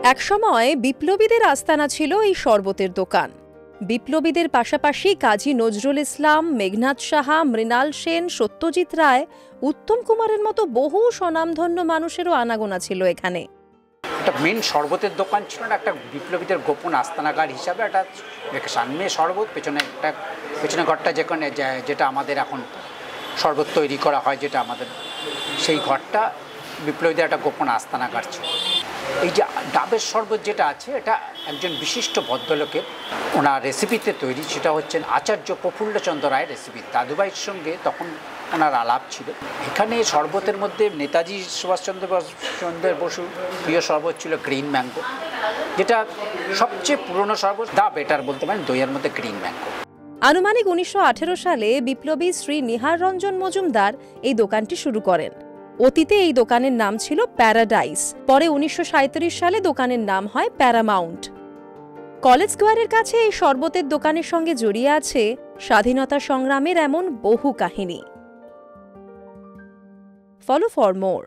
একসময় বিপ্লবীদের আস্তানা ছিল এই শরবতের দোকান। বিপ্লবীদের পাশাপাশি কাজী নজরুল ইসলাম, মেঘনাদ সাহা, মৃণাল সেন, সত্যজিৎ রায়, উত্তম কুমারের মতো বহু স্বনামধন্য মানুষেরও আনাগোনা ছিল এখানে। একটা মেন শরবতের দোকান ছিল না, একটা বিপ্লবীদের গোপন আস্তানাগার হিসাবে একটা সামনে শরবত, পেছনে ঘরটা যেটা আমাদের এখন শরবত তৈরি করা হয়, যেটা আমাদের সেই ঘরটা বিপ্লবীদের একটা গোপন আস্তানাগার ছিল। এই যে ডাবের শরবত যেটা আছে, এটা একজন বিশিষ্ট ভদ্রলোকের ওনার রেসিপিতে তৈরি। সেটা হচ্ছেন আচার্য প্রফুল্লচন্দ্র রায়ের রেসিপি। দাদুভাইয়ের সঙ্গে তখন ওনার আলাপ ছিল। এখানে শরবতের মধ্যে নেতাজি সুভাষচন্দ্র বসুর প্রিয় শরবত ছিল গ্রিন ম্যাঙ্গো, যেটা সবচেয়ে পুরনো শরবত, দা বেটার বলতে পারেন দইয়ের মধ্যে গ্রিন ম্যাঙ্গো। আনুমানিক 1918 সালে বিপ্লবী শ্রী নিহার রঞ্জন মজুমদার এই দোকানটি শুরু করেন। অতীতে এই দোকানের নাম ছিল প্যারাডাইস। পরে 1937 সালে দোকানের নাম হয় প্যারামাউন্ট। কলেজ স্কোয়ারের কাছে এই শরবতের দোকানের সঙ্গে জড়িয়ে আছে স্বাধীনতা সংগ্রামের এমন বহু কাহিনী। Follow for more.